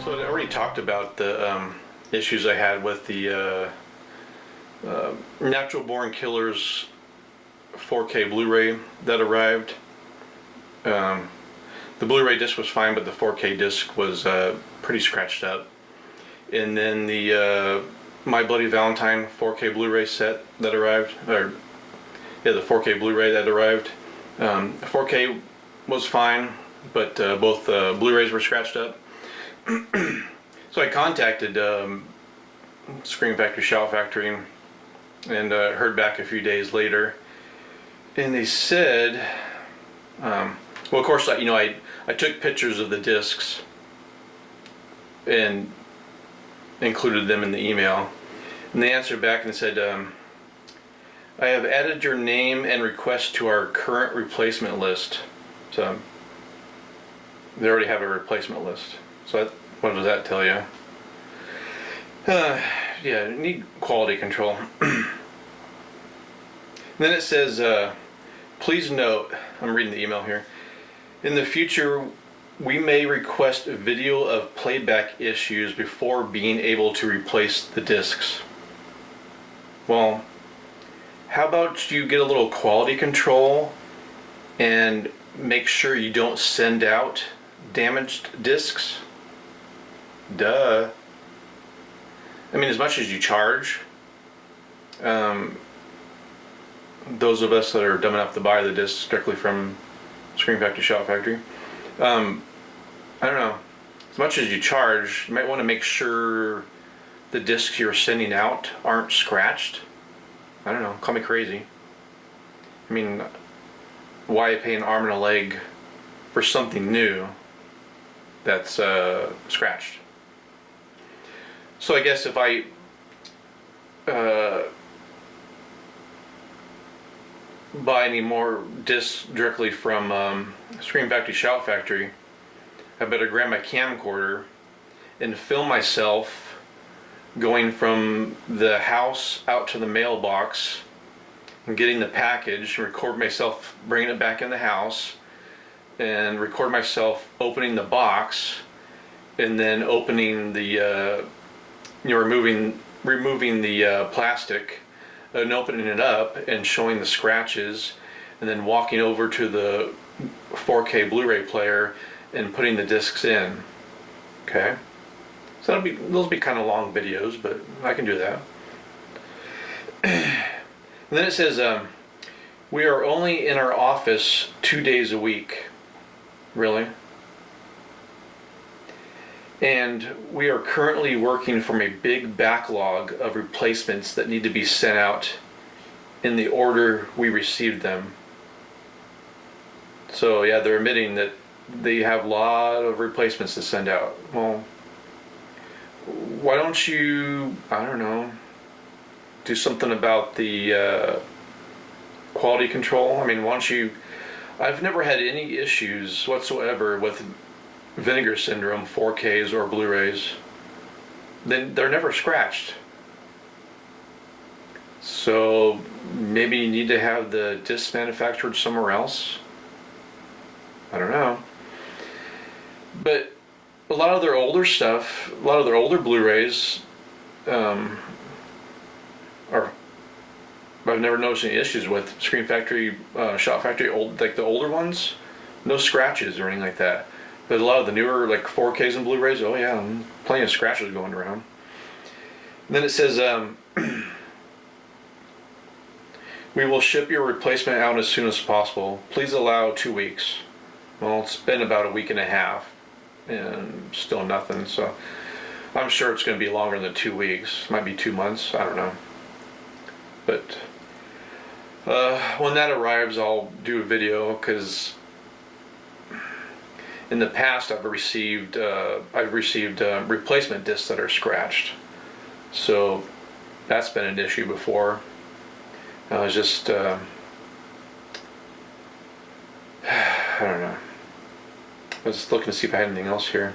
So I already talked about the issues I had with the Natural Born Killers 4K Blu-ray that arrived. The Blu-ray disc was fine, but the 4K disc was pretty scratched up. And then the My Bloody Valentine 4K Blu-ray set that arrived, or yeah, the 4K Blu-ray that arrived. 4K was fine, but both Blu-rays were scratched up. So I contacted Scream Factory, Shout Factory, and heard back a few days later, and they said, well, of course, I took pictures of the discs and included them in the email, and they answered back and said, I have added your name and request to our current replacement list. So they already have a replacement list. So what does that tell you? Yeah, need quality control. Then it says, please note, I'm reading the email here, in the future we may request a video of playback issues before being able to replace the discs. Well, how about you get a little quality control and make sure you don't send out damaged discs? Duh. I mean, as much as you charge, those of us that are dumb enough to buy the discs strictly from Scream Factory, Shout Factory, I don't know. As much as you charge, you might want to make sure the discs you're sending out aren't scratched. I don't know. Call me crazy. I mean, why pay an arm and a leg for something new that's scratched? So I guess if I buy any more discs directly from Scream Factory, Shout Factory, I better grab my camcorder and film myself going from the house out to the mailbox and getting the package, record myself bringing it back in the house, and record myself opening the box, and then opening the removing the plastic and opening it up and showing the scratches, and then walking over to the 4K Blu-ray player and putting the discs in. Okay, so those will be kind of long videos, but I can do that. And then it says, we are only in our office 2 days a week. Really? And we are currently working from a big backlog of replacements that need to be sent out in the order we received them. So yeah, they're admitting that they have a lot of replacements to send out. Well, why don't you, I don't know, do something about the quality control? I mean, why don't you, I've never had any issues whatsoever with Vinegar Syndrome 4Ks or Blu-rays. Then they're never scratched. So maybe you need to have the discs manufactured somewhere else. I don't know. But a lot of their older stuff, a lot of their older Blu-rays, I've never noticed any issues with. Scream Factory, Shout Factory, like the older ones, no scratches or anything like that. But a lot of the newer, like 4Ks and Blu-rays, oh yeah, plenty of scratches going around. And then it says, we will ship your replacement out as soon as possible. Please allow 2 weeks. Well, it's been about a week and a half, and still nothing, so I'm sure it's going to be longer than 2 weeks. Might be 2 months, I don't know. But when that arrives, I'll do a video, because in the past I've received replacement discs that are scratched. So that's been an issue before. I was just I don't know. I was just looking to see if I had anything else here.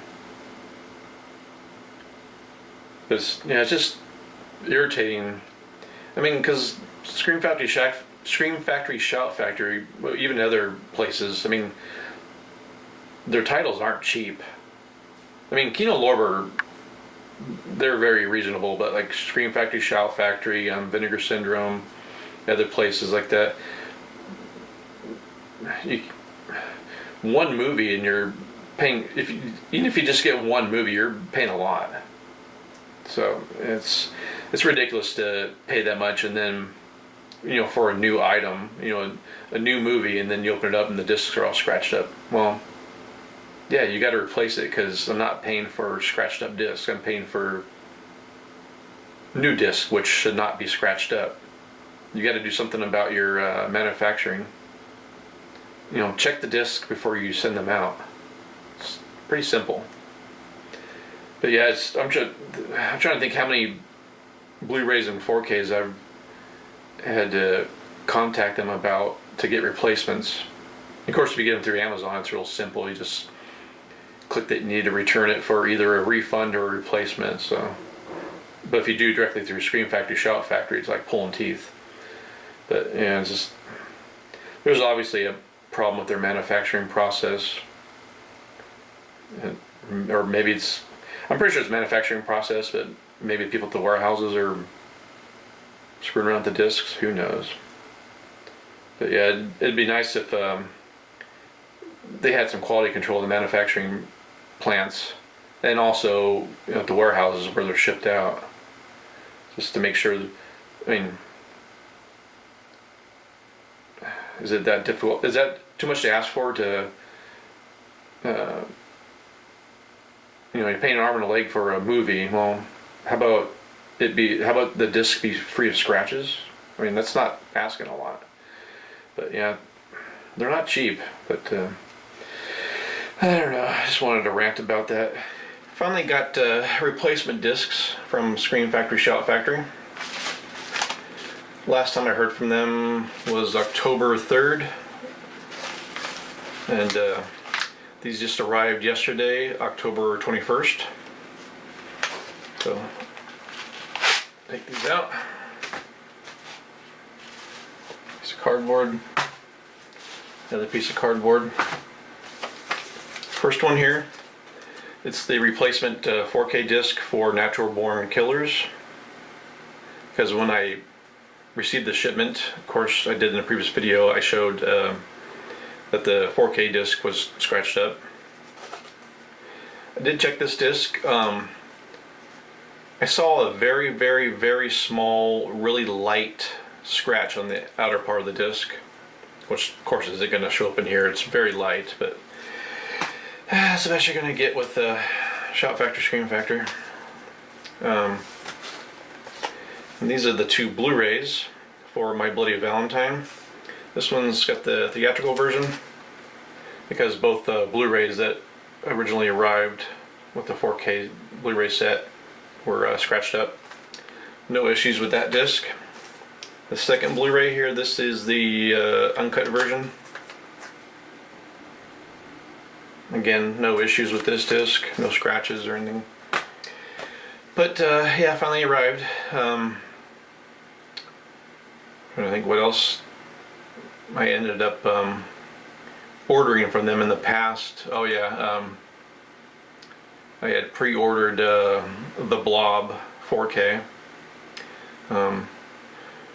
But it's just irritating. I mean, because Scream Factory, Scream Factory, Shout Factory, even other places, I mean, their titles aren't cheap. I mean, Kino Lorber, they're very reasonable, but like Scream Factory, Shout Factory, Vinegar Syndrome, other places like that, one movie and you're paying, even if you just get one movie, you're paying a lot. So it's ridiculous to pay that much, and then, you know, for a new item, you know, a new movie, and then you open it up and the discs are all scratched up. Well, yeah, you got to replace it, because I'm not paying for scratched up discs. I'm paying for new discs, which should not be scratched up. You got to do something about your manufacturing. You know, check the disc before you send them out. It's pretty simple. But yeah, I'm trying to think how many Blu-rays and 4Ks I've had to contact them about to get replacements. Of course, if you get them through Amazon, it's real simple. You just click that you need to return it for either a refund or a replacement. So, but if you do directly through Scream Factory, Shout Factory, it's like pulling teeth. But yeah, it's just, there's obviously a problem with their manufacturing process, or maybe it's, I'm pretty sure it's manufacturing process, but maybe people at the warehouses are screwing around with the discs. Who knows? But yeah, it'd be nice if they had some quality control in the manufacturing plants, and also, you know, at the warehouses where they're shipped out, just to make sure. I mean, is it that difficult? Is that too much to ask for? To you know, you're paying an arm and a leg for a movie. Well, how about the disc be free of scratches? I mean, that's not asking a lot. But yeah, they're not cheap. But I don't know. I just wanted to rant about that. Finally got replacement discs from Scream Factory, Shout Factory. Last time I heard from them was October 3rd. And these just arrived yesterday, October 21st. So, take these out. Piece of cardboard. Another piece of cardboard. First one here, it's the replacement 4K disc for Natural Born Killers. Because when I received the shipment, of course I did in a previous video, I showed that the 4K disc was scratched up. I did check this disc. I saw a very, very, very small, really light scratch on the outer part of the disc, which of course isn't going to show up in here. It's very light, but that's the best you're going to get with the Shout Factory, Scream Factory. And these are the two Blu-rays for My Bloody Valentine. This one's got the theatrical version, because both Blu-rays that originally arrived with the 4K Blu-ray set were scratched up. No issues with that disc. The second Blu-ray here, this is the uncut version. Again, no issues with this disc, no scratches or anything. But yeah, finally arrived. I think what else I ended up ordering from them in the past. Oh yeah, I had pre-ordered the Blob 4K,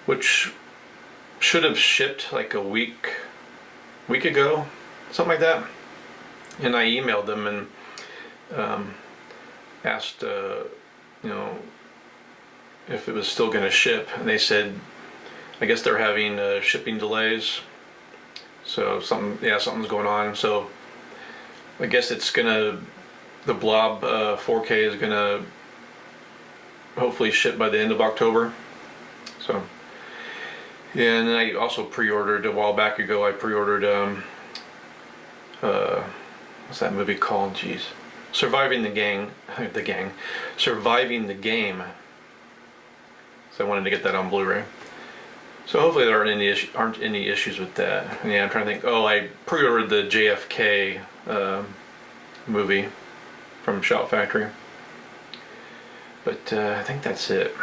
which should have shipped like a week ago, something like that. And I emailed them and asked, you know, if it was still going to ship, and they said, I guess they're having shipping delays. So something's going on. So I guess the Blob 4K is gonna hopefully ship by the end of October. So yeah, and then I also pre-ordered a while back ago. I pre-ordered what's that movie called? Jeez, Surviving the Gang. Surviving the Game. So I wanted to get that on Blu-ray. So hopefully there aren't any issues with that. Yeah, I'm trying to think. Oh, I pre-ordered the JFK movie from Shout Factory. But I think that's it.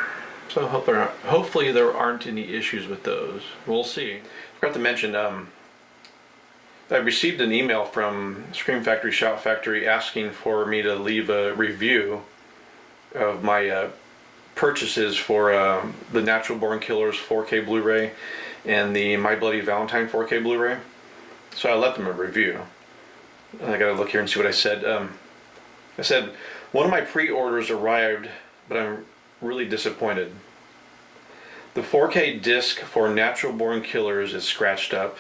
So So hopefully there aren't any issues with those. We'll see. Forgot to mention, I received an email from Scream Factory Shout Factory asking for me to leave a review of my purchases for the Natural Born Killers 4K Blu-ray and the My Bloody Valentine 4K Blu-ray. So I left them a review. And I gotta look here and see what I said. I said, one of my pre-orders arrived, but I'm really disappointed. The 4K disc for Natural Born Killers is scratched up,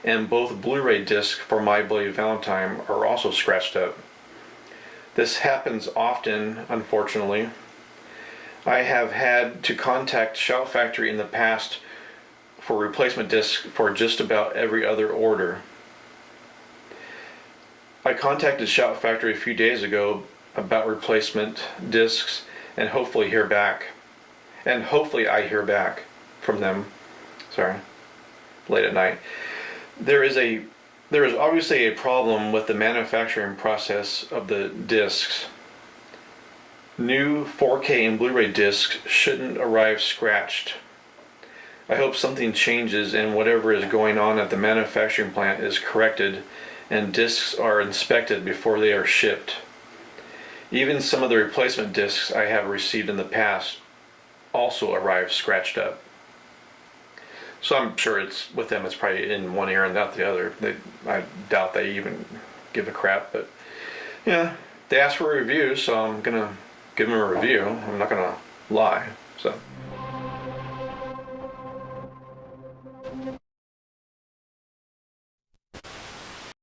and both Blu-ray discs for My Bloody Valentine are also scratched up. This happens often, unfortunately. I have had to contact Shout Factory in the past for replacement discs for just about every other order. I contacted Shout Factory a few days ago about replacement discs and hopefully I hear back from them. Sorry, late at night. There is obviously a problem with the manufacturing process of the discs. New 4K and Blu-ray discs shouldn't arrive scratched. I hope something changes and whatever is going on at the manufacturing plant is corrected and discs are inspected before they are shipped. Even some of the replacement discs I have received in the past also arrive scratched up. So I'm sure it's with them, it's probably in one ear and not the other. I doubt they even give a crap, but yeah, they asked for a review, so I'm gonna give them a review. I'm not gonna lie. So